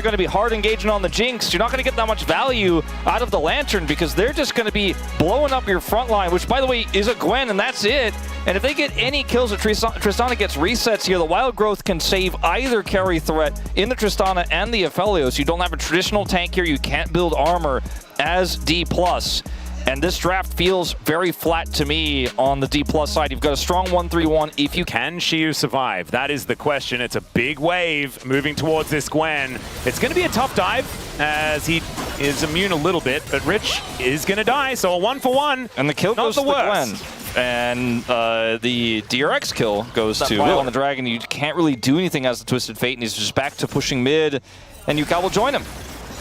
You're going to be hard engaging on the Jinx. You're not going to get that much value out of the Lantern because they're just going to be blowing up your front line, which, by the way, is a Gwen, and that's it. And if they get any kills, if Tristana gets resets here, the Wild Growth can save either carry threat in the Tristana and the Aphelios. You don't have a traditional tank here. You can't build armor as Dplus. And this draft feels very flat to me on the Dplus side. You've got a strong 1-3-1 if you can. Siwoo survive? That is the question. It's a big wave moving towards this Gwen. It's going to be a tough dive as he is immune a little bit, but Rich is going to die, so a 1-for-1. And the kill goes to the Gwen. And the DRX kill goes to Will on the Dragon. You can't really do anything as the Twisted Fate, and he's just back to pushing mid, and Ucal will join him.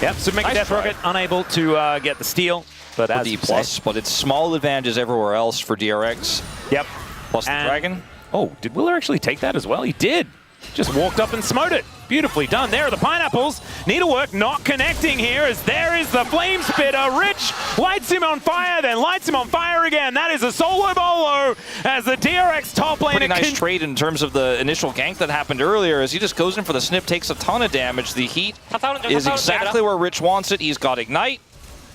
Yep, so make a Death Rocket unable to get the steal. But as Dplus, but it's small advantages everywhere else for DRX. Yep. Plus the Dragon. Oh, did Willer actually take that as well? He did. Just walked up and smote it. Beautifully done. There are the pineapples. Needlework not connecting here as there is the flame spitter. Rich lights him on fire, then lights him on fire again. That is a solo bolo as the DRX top laner. Pretty nice trade in terms of the initial gank that happened earlier as he just goes in for the snip, takes a ton of damage. The heat is exactly where Rich wants it. He's got Ignite.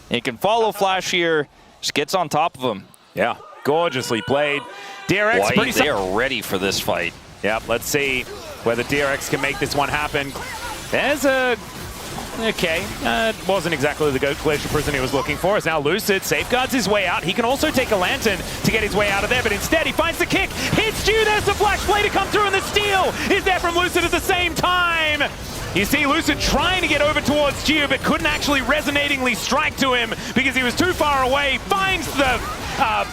He can follow Flash here, just gets on top of him. Yeah, gorgeously played. DRX they are ready for this fight. Yeah, let's see whether DRX can make this one happen. There's a... Okay, wasn't exactly the Glacial Prison he was looking for. It's now Lucid, safeguards his way out. He can also take a Lantern to get his way out of there, but instead he finds the kick, hits Jiwoo, there's the Flash Play to come through, and the steal is there from Lucid at the same time. You see Lucid trying to get over towards Jiwoo, but couldn't actually resonatingly strike to him because he was too far away. Finds the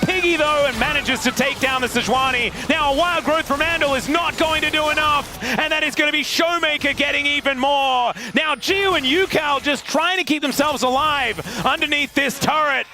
Piggy, though, and manages to take down the Sejuani. Now, a Wild Growth from Andil is not going to do enough, and that is going to be ShowMaker getting even more. Now, Jiwoo and Ucal just trying to keep themselves alive underneath this turret.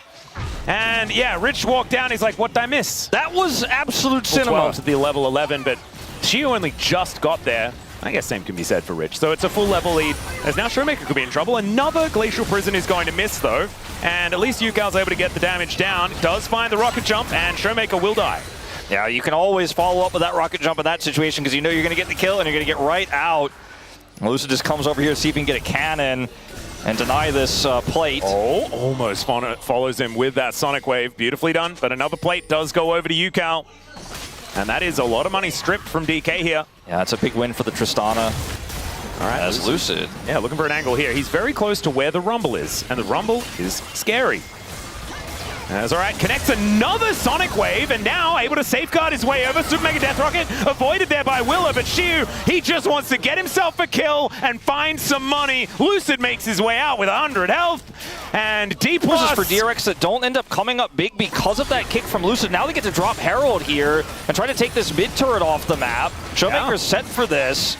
And, yeah, Rich walked down. He's like, what did I miss? That was absolute cinema. To the level 11, but Jiwoo only just got there. I guess same can be said for Rich. So it's a full level lead, as now ShowMaker could be in trouble. Another Glacial Prison is going to miss, though. And at least Ucal's able to get the damage down. Does find the rocket jump, and ShowMaker will die. Yeah, you can always follow up with that rocket jump in that situation because you know you're going to get the kill and you're going to get right out. Lucid just comes over here to see if he can get a cannon and deny this plate. Oh, almost follows him with that Sonic Wave. Beautifully done, but another plate does go over to Ucal. And that is a lot of money stripped from DK here. Yeah, it's a big win for the Tristana. All right, as Lucid. Yeah, looking for an angle here. He's very close to where the Rumble is, and the Rumble is scary. That's all right, connects another Sonic Wave, and now able to safeguard his way over. Super Mega Death Rocket avoided there by Willa, but Siwoo, he just wants to get himself a kill and find some money. Lucid makes his way out with 100 health, and Dplus for DRX that don't end up coming up big because of that kick from Lucid. Now they get to drop Herald here and try to take this mid turret off the map. ShowMaker's set for this.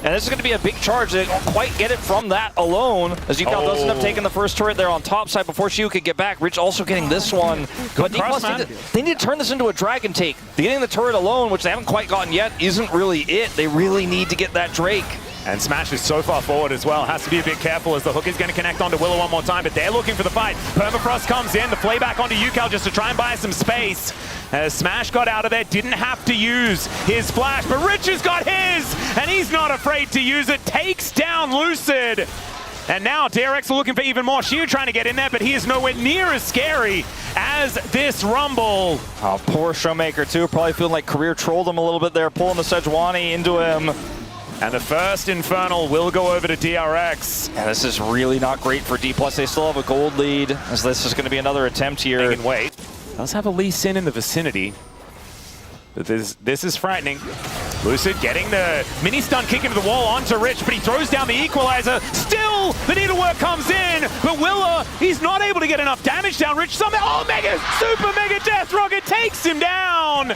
And this is going to be a big charge. They don't quite get it from that alone, as Ucal does end up taking the first turret there on top side before Siwoo could get back. Rich also getting this one. But they need to turn this into a Dragon take. Getting the turret alone, which they haven't quite gotten yet, isn't really it. They really need to get that Drake. And Smash is so far forward as well. Has to be a bit careful as the hook is going to connect onto Willow one more time, but they're looking for the fight. Permafrost comes in, the playback onto Ucal just to try and buy some space. As Smash got out of there, didn't have to use his flash, but Rich has got his, and he's not afraid to use it. Takes down Lucid. And now DRX are looking for even more. Siwoo trying to get in there, but he is nowhere near as scary as this Rumble. Oh, poor ShowMaker too. Probably feeling like career trolled him a little bit there, pulling the Sejuani into him. And the first Infernal will go over to DRX. Yeah, this is really not great for Dplus. They still have a gold lead, as this is going to be another attempt here. They can wait. Does have a Lee Sin in the vicinity. But this is frightening. Lucid getting the mini stun kick into the wall onto Rich, but he throws down the equalizer. Still, the needlework comes in, but Willa, he's not able to get enough damage down. Rich somehow, super mega Death Rocket takes him down.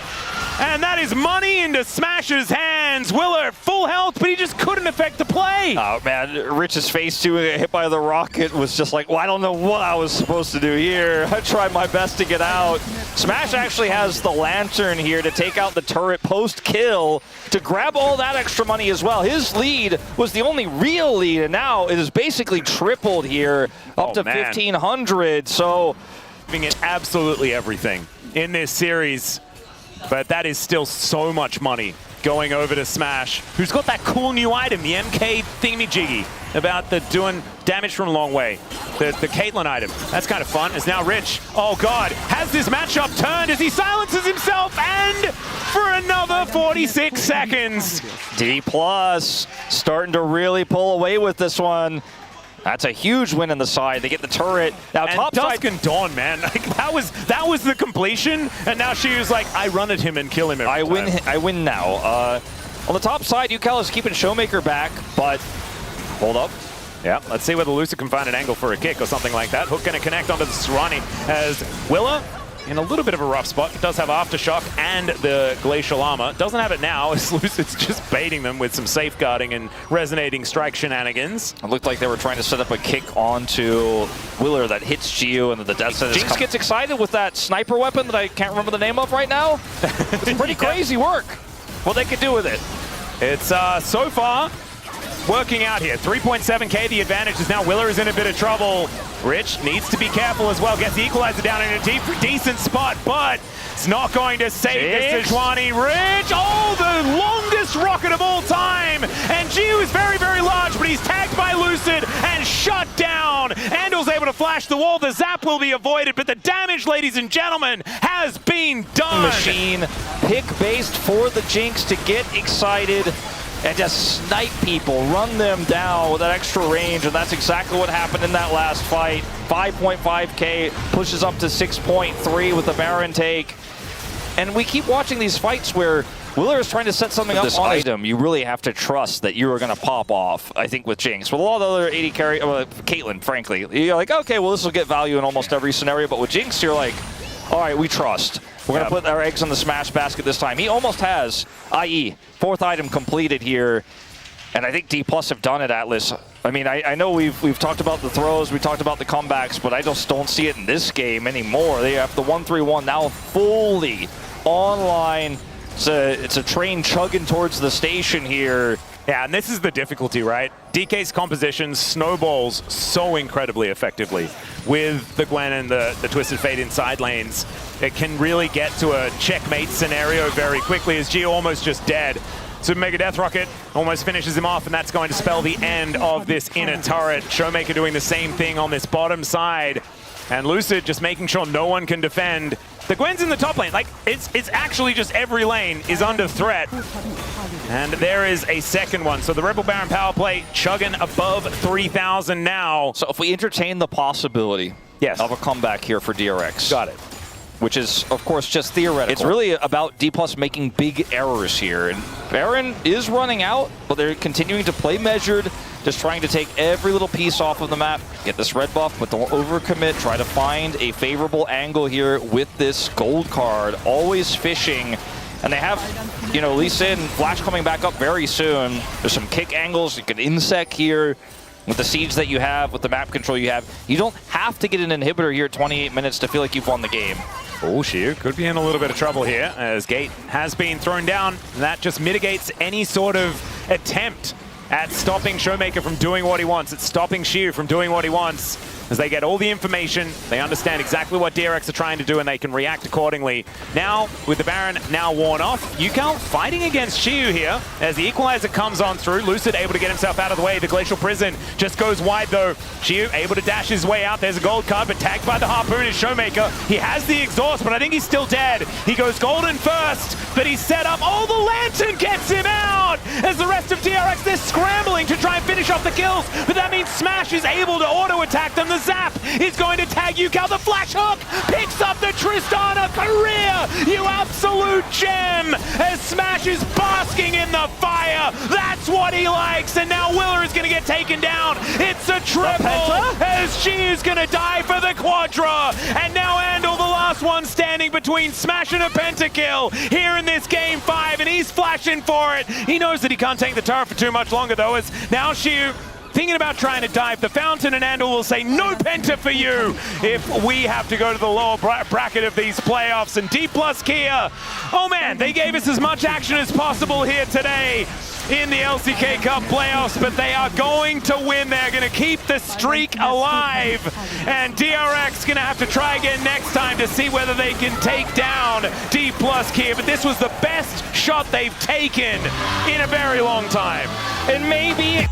And that is money into Smash's hands. Willa at full health, but he just couldn't affect the play. Oh man, Rich's face too, hit by the rocket, was just like, well, I don't know what I was supposed to do here. I tried my best to get out. Smash actually has the Lantern here to take out the turret post-kill to grab all that extra money as well. His lead was the only real lead, and now it is basically tripled here, up to 1,500. So, giving it absolutely everything in this series. But that is still so much money going over to Smash, who's got that cool new item, the MK thingy-jiggy, about the doing damage from a long way. The Caitlyn item. That's kind of fun. It's now Rich. Oh God, has this matchup turned as he silences himself, and for another 46 seconds. Dplus starting to really pull away with this one. That's a huge win in the side. They get the turret. Now and top Dusk side. and Dawn, man. Like, that was the completion, and now she was like, I run at him and kill him every time. I win now. On the top side, Ucal is keeping ShowMaker back, but hold up. Yeah, let's see whether Lucid can find an angle for a kick or something like that. Hook gonna connect onto the Serrani as Willa in a little bit of a rough spot. It does have Aftershock and the Glacial Armor. Doesn't have it now as Lucid's just baiting them with some safeguarding and resonating strike shenanigans. It looked like they were trying to set up a kick onto Willer that hits Jiwoo, and the Death Set Jinx gets excited with that sniper weapon that I can't remember the name of right now. It's pretty crazy work what they could do with it. It's so far working out here. 3.7k the advantage is now Willer is in a bit of trouble. Rich needs to be careful as well. Gets the equalizer down in a decent spot, but it's not going to save this Sejuani. Rich, oh, the longest rocket of all time. And Jiwoo is very, very large, but he's tagged by Lucid and shut down. Andil's able to flash the wall. The zap will be avoided, but the damage, ladies and gentlemen, has been done. Machine pick-based for the Jinx to get excited and just snipe people, run them down with that extra range, and that's exactly what happened in that last fight. 5.5k pushes up to 6.3 with the Baron take. And we keep watching these fights where Willer is trying to set something up on item. You really have to trust that you are going to pop off, I think, with Jinx. With a lot of the other 80 carry, Caitlyn, frankly, you're like, okay, well, this will get value in almost every scenario, but with Jinx, you're like, all right, we trust. We're going to put our eggs in the Smash basket this time. He almost has, i.e., 4th item completed here. And I think Dplus have done it, Atlas. I mean, I know we've talked about the throws, we talked about the comebacks, but I just don't see it in this game anymore. They have the 1-3-1 now fully online. It's a train chugging towards the station here. Yeah, and this is the difficulty, right? DK's composition snowballs so incredibly effectively with the Gwen and the Twisted Fate in side lanes. It can really get to a checkmate scenario very quickly as Gio almost just dead. Super Mega Death Rocket almost finishes him off, and that's going to spell the end of this inner turret. ShowMaker doing the same thing on this bottom side. And Lucid just making sure no one can defend. The Gwen's in the top lane. Like, it's actually just every lane is under threat. And there is a second one. So the Rebel Baron power play chugging above 3,000 now. So if we entertain the possibility of a comeback here for DRX. Got it. Which is, of course, just theoretical. It's really about Dplus making big errors here. And Baron is running out, but they're continuing to play measured, just trying to take every little piece off of the map, get this red buff, but don't overcommit, try to find a favorable angle here with this gold card, always fishing. And they have, you know, Lee Sin, Flash coming back up very soon. There's some kick angles, you can insect here. With the siege that you have, with the map control you have, you don't have to get an inhibitor here at 28 minutes to feel like you've won the game. Oh, Shiu could be in a little bit of trouble here as Gate has been thrown down. And that just mitigates any sort of attempt at stopping ShowMaker from doing what he wants. It's stopping Shiu from doing what he wants. As they get all the information, they understand exactly what DRX are trying to do, and they can react accordingly. Now, with the Baron now worn off, Ucal fighting against Shiu here as the equalizer comes on through. Lucid able to get himself out of the way. The Glacial Prison just goes wide though. Shiu able to dash his way out. There's a gold card, but tagged by the Harpoon is ShowMaker. He has the exhaust, but I think he's still dead. He goes golden first, but he's set up. Oh, the Lantern gets him out! As the rest of DRX, they're scrambling to try and finish off the kills, but that means Smash is able to auto-attack them. The Zap is going to tag Ucal. The Flash Hook picks up the Tristana career. You absolute gem. As Smash is basking in the fire. That's what he likes. And now Willer is going to get taken down. It's a triple as she is going to die for the Quadra. And now Andil, the last one standing between Smash and a pentakill here in this game 5. And he's flashing for it. He knows that he can't take the turret for too much longer though, as now Shiu thinking about trying to dive the fountain, and Andil will say no penta for you if we have to go to the lower bracket of these playoffs. And Dplus KIA, oh man, they gave us as much action as possible here today. in the LCK Cup playoffs, but they are going to win. They're going to keep the streak alive, and DRX going to have to try again next time to see whether they can take down Dplus KIA, but this was the best shot they've taken in a very long time. And maybe